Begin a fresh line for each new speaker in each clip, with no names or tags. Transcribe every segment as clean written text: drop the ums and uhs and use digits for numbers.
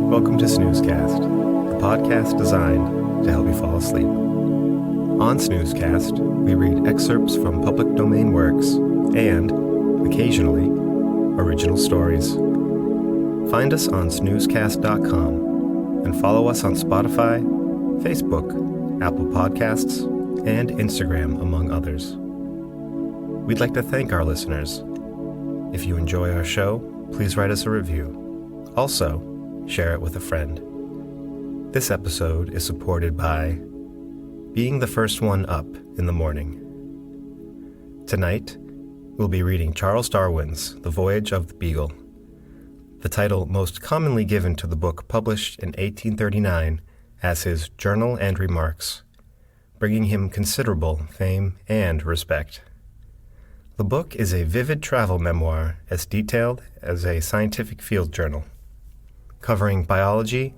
Welcome to Snoozecast, the podcast designed to help you fall asleep. On Snoozecast, we read excerpts from public domain works and, occasionally, original stories. Find us on snoozecast.com and follow us on Spotify, Facebook, Apple Podcasts, and Instagram, among others. We'd like to thank our listeners. If you enjoy our show, please write us a review. Also, share it with a friend. This episode is supported by being the first one up in the morning. Tonight, we'll be reading Charles Darwin's The Voyage of the Beagle, the title most commonly given to the book published in 1839 as his Journal and Remarks, bringing him considerable fame and respect. The book is a vivid travel memoir as detailed as a scientific field journal, covering biology,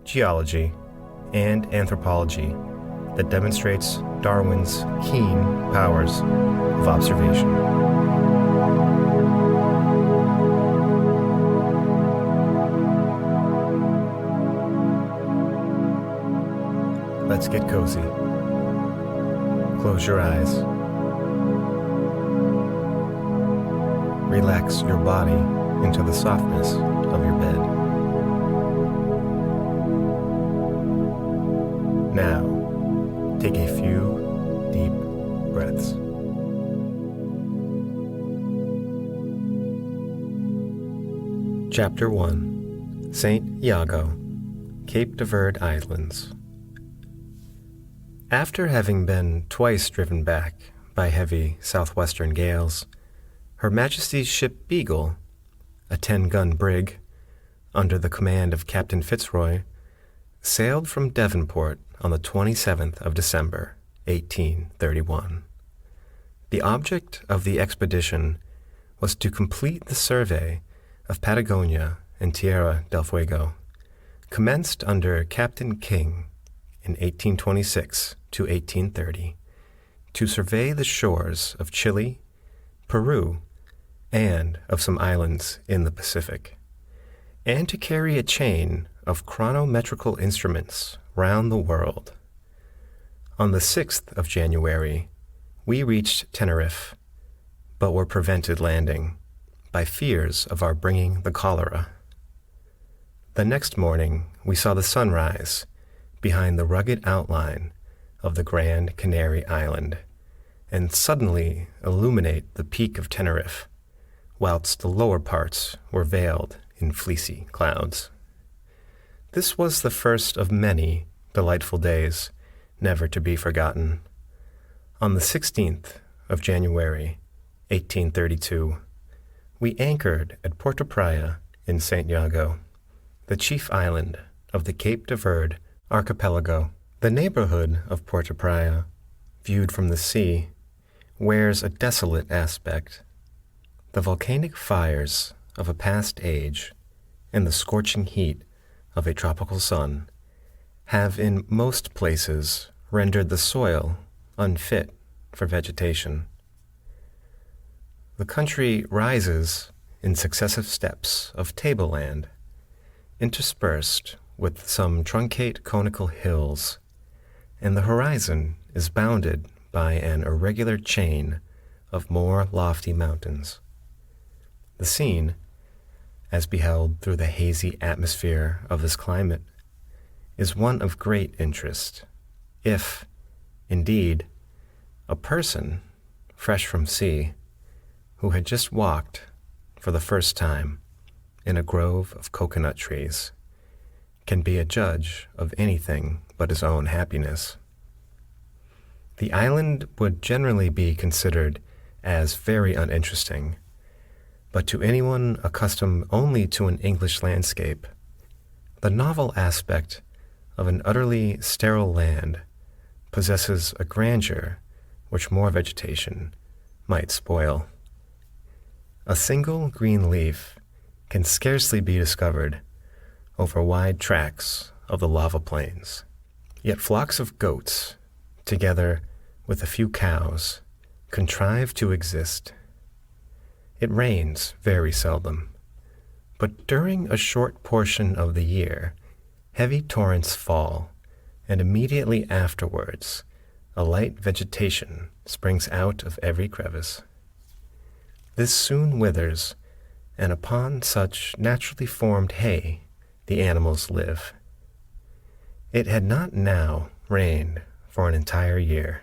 geology, and anthropology that demonstrates Darwin's keen powers of observation. Let's get cozy. Close your eyes. Relax your body into the softness of your bed. Now, take a few deep breaths. Chapter 1, St. Iago, Cape de Verde Islands. After having been twice driven back by heavy southwestern gales, Her Majesty's ship Beagle, a 10-gun brig, under the command of Captain Fitzroy, sailed from Devonport on the 27th of December, 1831. The object of the expedition was to complete the survey of Patagonia and Tierra del Fuego, commenced under Captain King in 1826 to 1830, to survey the shores of Chile, Peru, and of some islands in the Pacific, and to carry a chain of chronometrical instruments round the world. On the 6th of January, we reached Tenerife, but were prevented landing by fears of our bringing the cholera. The next morning, we saw the sunrise behind the rugged outline of the Grand Canary Island, and suddenly illuminate the peak of Tenerife, whilst the lower parts were veiled in fleecy clouds. This was the first of many delightful days, never to be forgotten. On the 16th of January, 1832, we anchored at Porto Praya in St. Iago, the chief island of the Cape de Verde archipelago. The neighborhood of Porto Praya, viewed from the sea, wears a desolate aspect. The volcanic fires of a past age and the scorching heat of a tropical sun have in most places rendered the soil unfit for vegetation. The country rises in successive steps of tableland, interspersed with some truncate conical hills, and the horizon is bounded by an irregular chain of more lofty mountains. The scene, as beheld through the hazy atmosphere of this climate, is one of great interest, if, indeed, a person, fresh from sea, who had just walked, for the first time, in a grove of coconut trees, can be a judge of anything but his own happiness. The island would generally be considered as very uninteresting, but to anyone accustomed only to an English landscape, The novel aspect of an utterly sterile land possesses a grandeur which more vegetation might spoil. A single green leaf can scarcely be discovered over wide tracts of the lava plains. Yet flocks of goats, together with a few cows, contrive to exist. It rains very seldom, but during a short portion of the year, heavy torrents fall, and immediately afterwards, a light vegetation springs out of every crevice. This soon withers, and upon such naturally formed hay the animals live. It had not now rained for an entire year.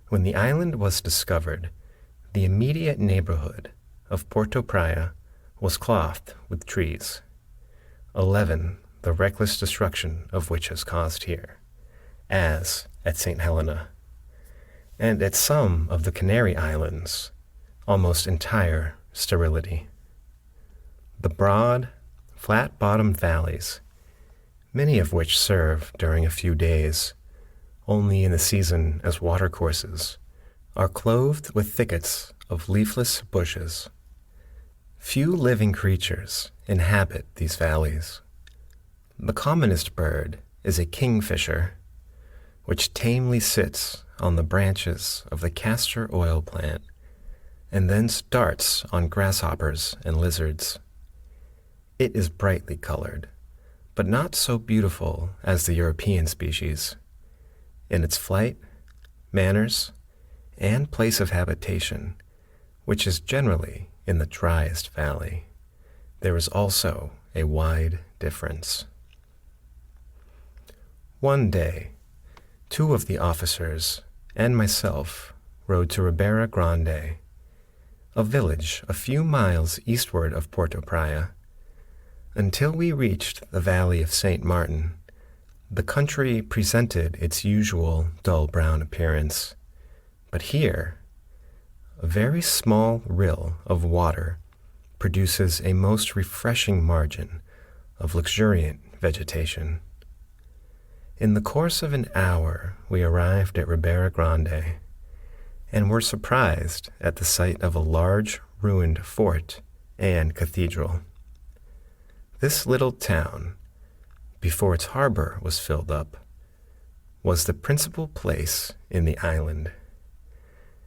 When the island was discovered, the immediate neighborhood of Porto Praya was clothed with trees. 11, the reckless destruction of which has caused here, as at St. Helena, and at some of the Canary Islands, almost entire sterility. The broad, flat-bottomed valleys, many of which serve during a few days only in the season as watercourses, are clothed with thickets of leafless bushes. Few living creatures inhabit these valleys. The commonest bird is a kingfisher, which tamely sits on the branches of the castor oil plant and then darts on grasshoppers and lizards. It is brightly colored, but not so beautiful as the European species. In its flight, manners, and place of habitation, which is generally in the driest valley, there is also a wide difference. One day, 2 of the officers and myself rode to Ribera Grande, a village a few miles eastward of Porto Praya. Until we reached the valley of St. Martin, the country presented its usual dull brown appearance, but here, a very small rill of water produces a most refreshing margin of luxuriant vegetation. In the course of an hour, we arrived at Ribera Grande, and were surprised at the sight of a large ruined fort and cathedral. This little town, before its harbor was filled up, was the principal place in the island.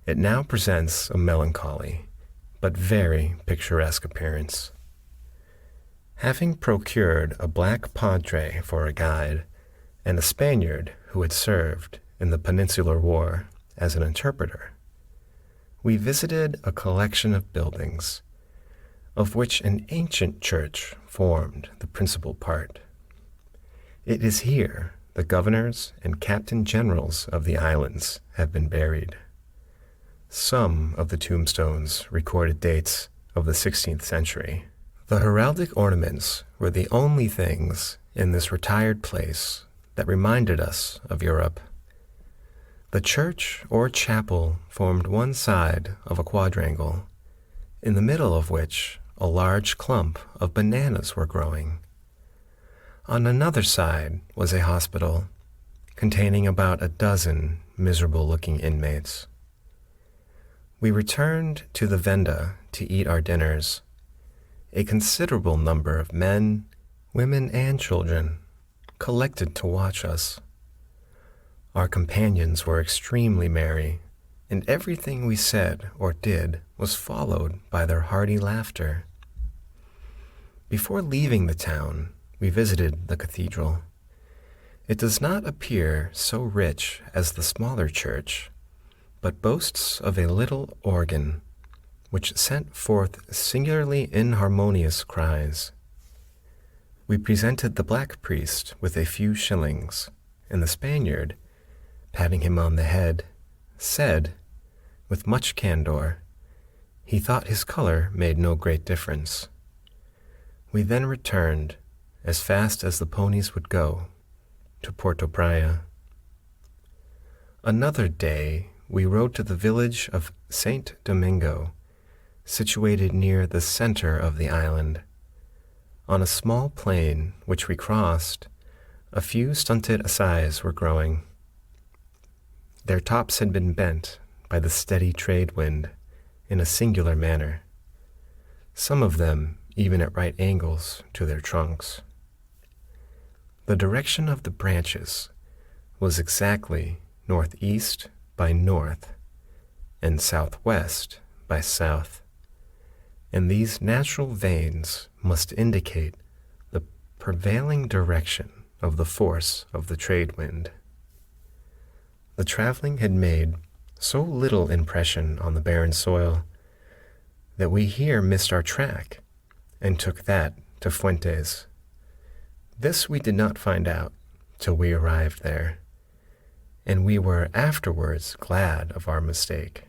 It now presents a melancholy, but very picturesque appearance. Having procured a black padre for a guide, and a Spaniard who had served in the Peninsular War as an interpreter, we visited a collection of buildings, of which an ancient church formed the principal part. It is here the governors and captain generals of the islands have been buried. Some of the tombstones recorded dates of the 16th century. The heraldic ornaments were the only things in this retired place that reminded us of Europe. The church or chapel formed one side of a quadrangle, in the middle of which a large clump of bananas were growing. On another side was a hospital, containing about a dozen miserable-looking inmates. We returned to the venda to eat our dinners. A considerable number of men, women, and children collected to watch us. Our companions were extremely merry, and everything we said or did was followed by their hearty laughter. Before leaving the town, we visited the cathedral. It does not appear so rich as the smaller church, but boasts of a little organ, which sent forth singularly inharmonious cries. We presented the black priest with a few shillings, and the Spaniard, patting him on the head, said, with much candor, he thought his color made no great difference. We then returned, as fast as the ponies would go, to Porto Praya. Another day we rode to the village of Saint Domingo, situated near the center of the island. On a small plain which we crossed, a few stunted acais were growing. Their tops had been bent by the steady trade wind in a singular manner, some of them even at right angles to their trunks. The direction of the branches was exactly northeast by north and southwest by south, and these natural veins must indicate the prevailing direction of the force of the trade wind. The traveling had made so little impression on the barren soil that we here missed our track and took that to Fuentes. This we did not find out till we arrived there, and we were afterwards glad of our mistake.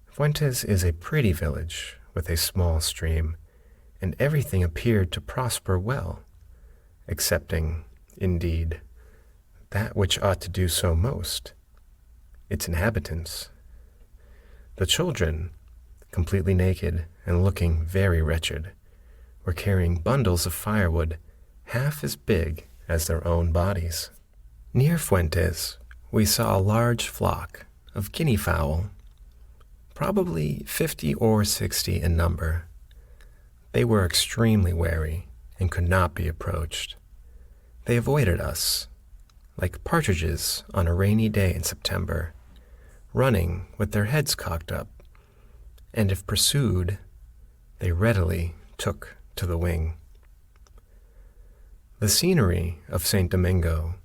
Fuentes is a pretty village with a small stream, and everything appeared to prosper well, excepting, indeed, that which ought to do so most, its inhabitants. The children, completely naked and looking very wretched, were carrying bundles of firewood half as big as their own bodies. Near Fuentes, we saw a large flock of guinea fowl, probably 50 or 60 in number. They were extremely wary and could not be approached. They avoided us, like partridges on a rainy day in September, running with their heads cocked up, and if pursued, they readily took to the wing. The scenery of St. Domingo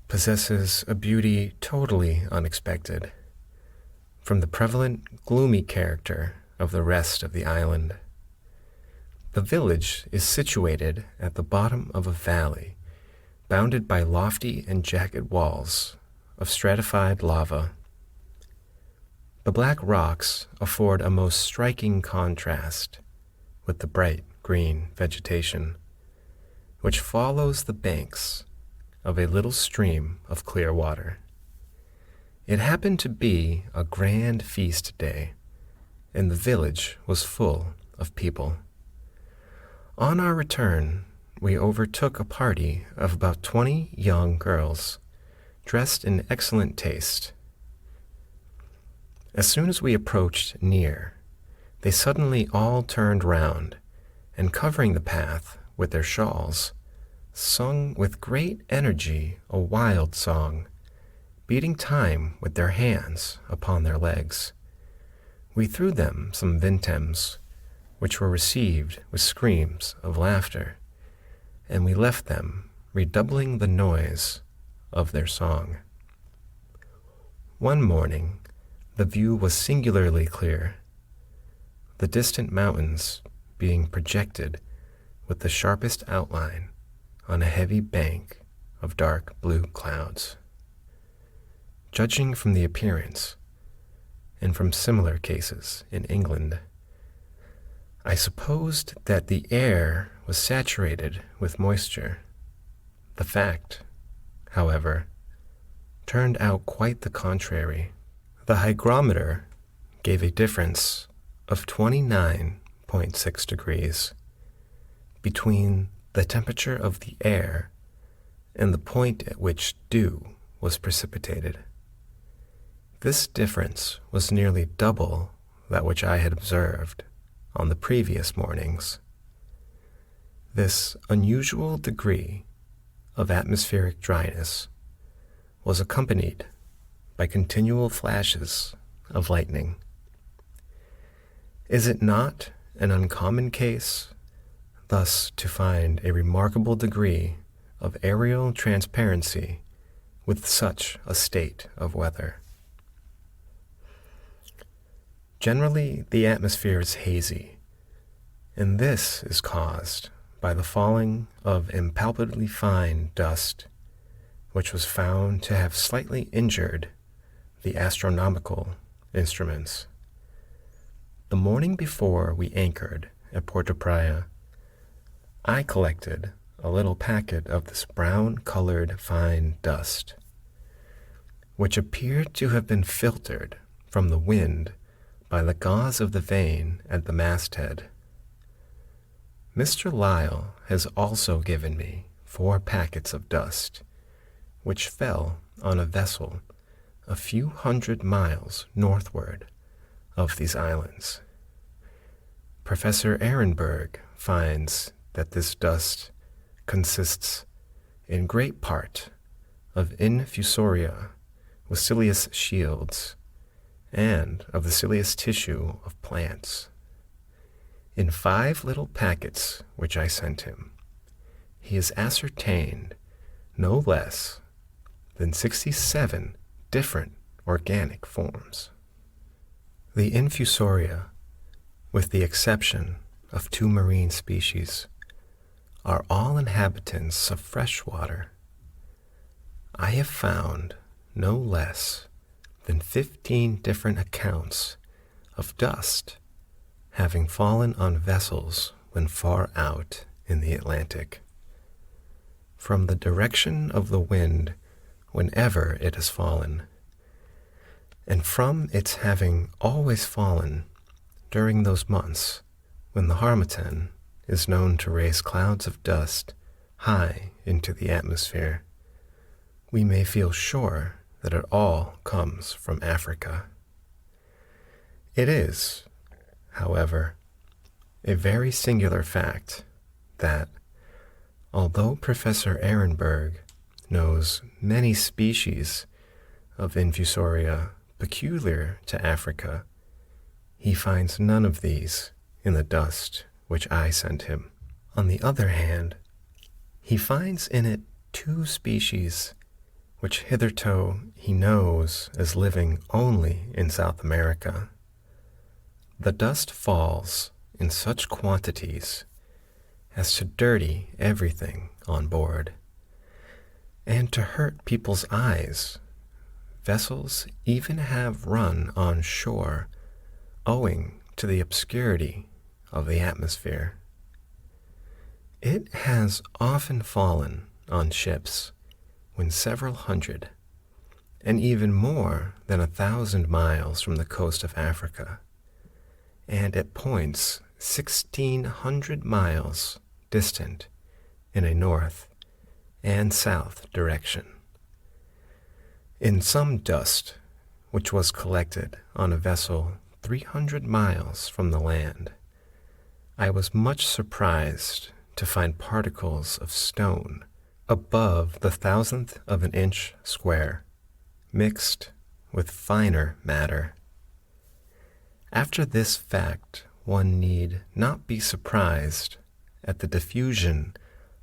possesses a beauty totally unexpected from the prevalent gloomy character of the rest of the island. The village is situated at the bottom of a valley, bounded by lofty and jagged walls of stratified lava. The black rocks afford a most striking contrast with the bright green vegetation, which follows the banks of a little stream of clear water. It happened to be a grand feast day, and the village was full of people. On our return, we overtook a party of about 20 young girls, dressed in excellent taste. As soon as we approached near, they suddenly all turned round, and covering the path with their shawls, sung with great energy a wild song, beating time with their hands upon their legs. We threw them some vintems, which were received with screams of laughter, and we left them redoubling the noise of their song. One morning, the view was singularly clear, the distant mountains being projected with the sharpest outline on a heavy bank of dark blue clouds. Judging from the appearance, and from similar cases in England, I supposed that the air was saturated with moisture. The fact, however, turned out quite the contrary. The hygrometer gave a difference of 29.6 degrees between the temperature of the air and the point at which dew was precipitated. This difference was nearly double that which I had observed on the previous mornings. This unusual degree of atmospheric dryness was accompanied by continual flashes of lightning. Is it not an uncommon case thus to find a remarkable degree of aerial transparency with such a state of weather? Generally, the atmosphere is hazy, and this is caused by the falling of impalpably fine dust, which was found to have slightly injured the astronomical instruments. The morning before we anchored at Puerto Praya, I collected a little packet of this brown-colored fine dust, which appeared to have been filtered from the wind by the gauze of the vane at the masthead. Mr. Lyle has also given me 4 packets of dust, which fell on a vessel a few hundred miles northward of these islands. Professor Ehrenberg finds that this dust consists in great part of infusoria with cilious shields and of the cilious tissue of plants. In 5 little packets which I sent him, he has ascertained no less than 67 different organic forms. The infusoria, with the exception of 2 marine species, are all inhabitants of fresh water. I have found no less than 15 different accounts of dust having fallen on vessels when far out in the Atlantic. From the direction of the wind whenever it has fallen, and from its having always fallen during those months when the harmattan is known to raise clouds of dust high into the atmosphere, we may feel sure that it all comes from Africa. It is, however, a very singular fact that, although Professor Ehrenberg knows many species of infusoria peculiar to Africa, he finds none of these in the dust which I sent him. On the other hand, he finds in it 2 species which hitherto he knows as living only in South America. The dust falls in such quantities as to dirty everything on board, and to hurt people's eyes. Vessels even have run on shore owing to the obscurity of the atmosphere. It has often fallen on ships when several hundred, and even more than 1,000 miles from the coast of Africa, and at points 1,600 miles distant in a north and south direction. In some dust which was collected on a vessel 300 miles from the land, I was much surprised to find particles of stone above the 1,000th of an inch square, mixed with finer matter. After this fact, one need not be surprised at the diffusion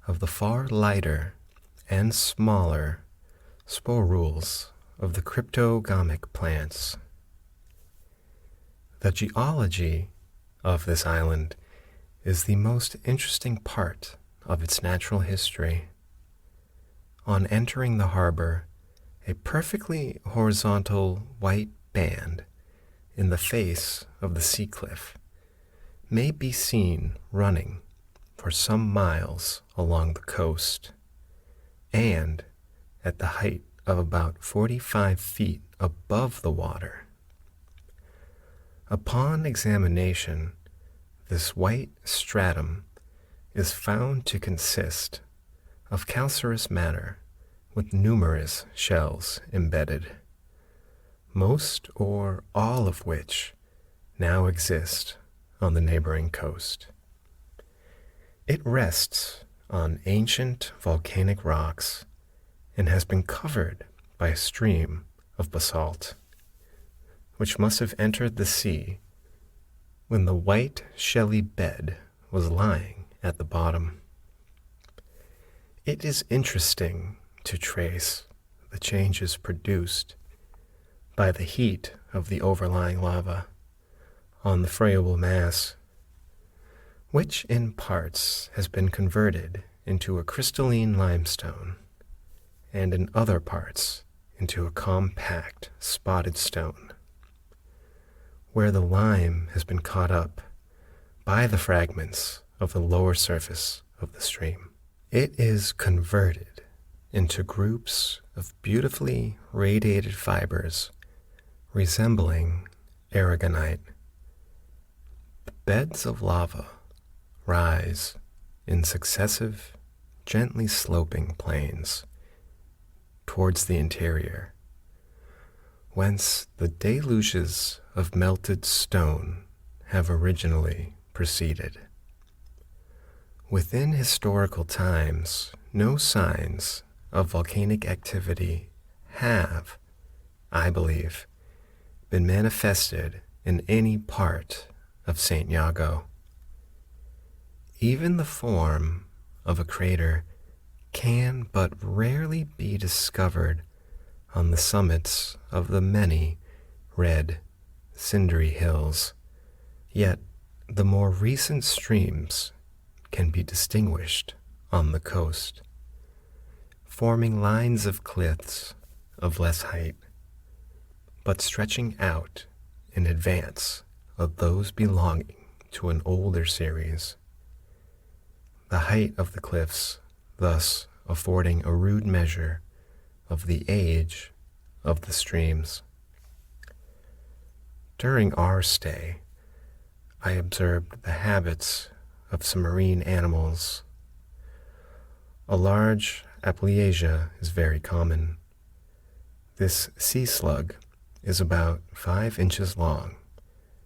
of the far lighter and smaller sporules of the cryptogamic plants. The geology of this island is the most interesting part of its natural history. On entering the harbor, a perfectly horizontal white band in the face of the sea cliff may be seen running for some miles along the coast, and at the height of about 45 feet above the water. Upon examination, this white stratum is found to consist of calcareous matter with numerous shells embedded, most or all of which now exist on the neighboring coast. It rests on ancient volcanic rocks and has been covered by a stream of basalt, which must have entered the sea when the white shelly bed was lying at the bottom. It is interesting to trace the changes produced by the heat of the overlying lava on the friable mass, which in parts has been converted into a crystalline limestone, and in other parts into a compact spotted stone, where the lime has been caught up by the fragments of the lower surface of the stream. It is converted into groups of beautifully radiated fibers resembling aragonite. The beds of lava rise in successive, gently sloping plains towards the interior, whence the deluges of melted stone have originally proceeded. Within historical times, no signs of volcanic activity have, I believe, been manifested in any part of St. Iago. Even the form of a crater can but rarely be discovered on the summits of the many red, cindery hills, yet the more recent streams can be distinguished on the coast, forming lines of cliffs of less height, but stretching out in advance of those belonging to an older series. The height of the cliffs thus affording a rude measure of the age of the streams. During our stay, I observed the habits of some marine animals. A large Aplysia is very common. This sea slug is about 5 inches long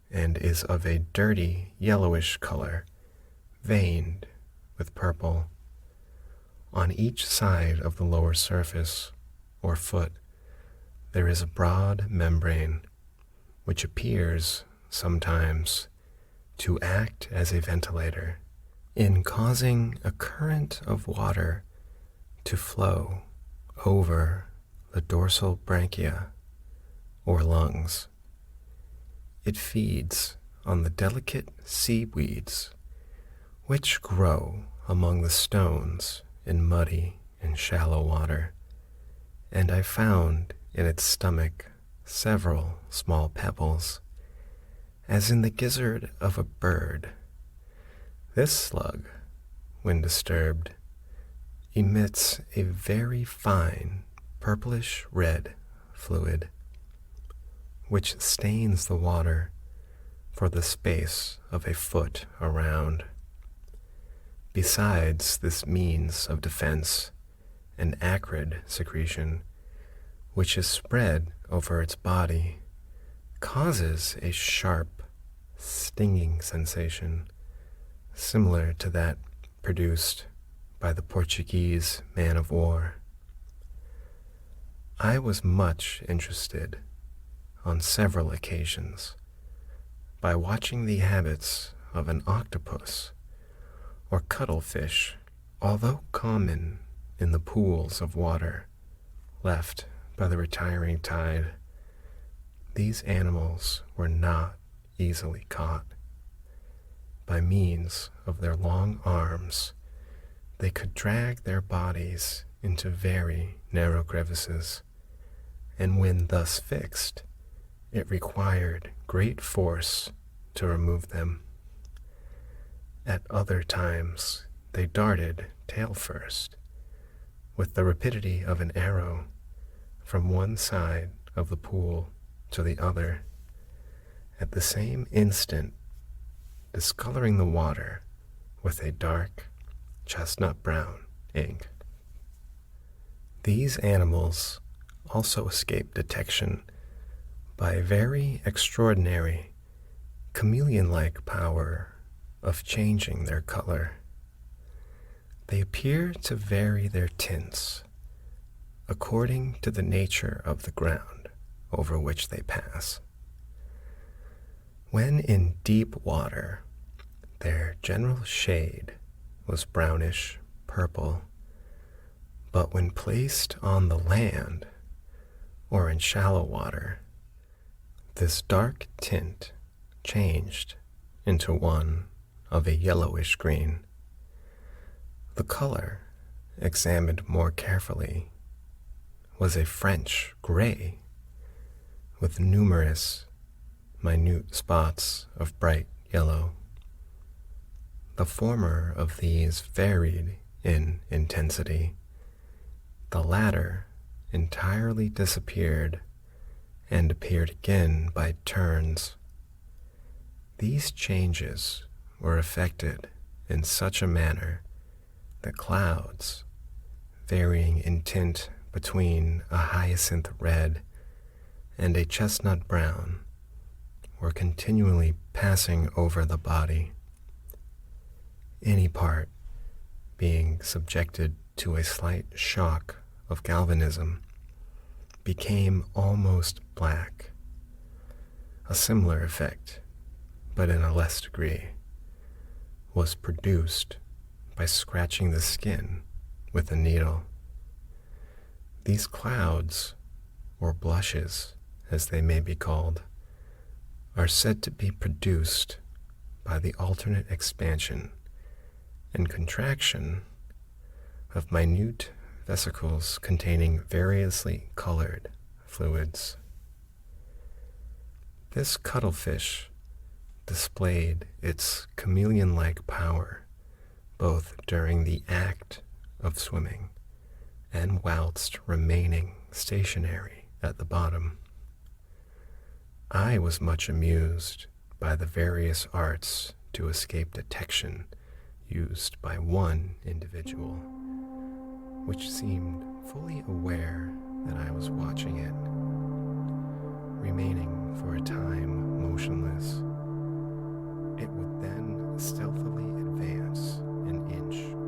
and is of a dirty yellowish color, veined with purple. On each side of the lower surface, or foot, there is a broad membrane, which appears sometimes to act as a ventilator in causing a current of water to flow over the dorsal branchia, or lungs. It feeds on the delicate seaweeds which grow among the stones in muddy and shallow water, and I found in its stomach several small pebbles, as in the gizzard of a bird. This slug, when disturbed, emits a very fine purplish red fluid, which stains the water for the space of a foot around. Besides this means of defense, an acrid secretion, which is spread over its body, causes a sharp, stinging sensation, similar to that produced by the Portuguese man-of-war. I was much interested on several occasions by watching the habits of an octopus or cuttlefish, although common in the pools of water left by the retiring tide. These animals were not easily caught. By means of their long arms, they could drag their bodies into very narrow crevices, and when thus fixed, it required great force to remove them. At other times, they darted tail first, with the rapidity of an arrow, from one side of the pool to the other, at the same instant discoloring the water with a dark chestnut-brown ink. These animals also escape detection by a very extraordinary, chameleon-like power of changing their color. They appear to vary their tints according to the nature of the ground over which they pass. When in deep water, their general shade was brownish purple, but when placed on the land or in shallow water, this dark tint changed into one of a yellowish green. The color, examined more carefully, was a French gray, with numerous minute spots of bright yellow. The former of these varied in intensity. The latter entirely disappeared and appeared again by turns. These changes were effected in such a manner The clouds, varying in tint between a hyacinth red and a chestnut brown, were continually passing over the body, any part being subjected to a slight shock of galvanism became almost black. A similar effect, but in a less degree, was produced by scratching the skin with a needle. These clouds, or blushes as they may be called, are said to be produced by the alternate expansion and contraction of minute vesicles containing variously colored fluids. This cuttlefish displayed its chameleon-like power both during the act of swimming and whilst remaining stationary at the bottom. I was much amused by the various arts to escape detection used by one individual, which seemed fully aware that I was watching it, remaining for a time motionless. It would then stealthily advance an inch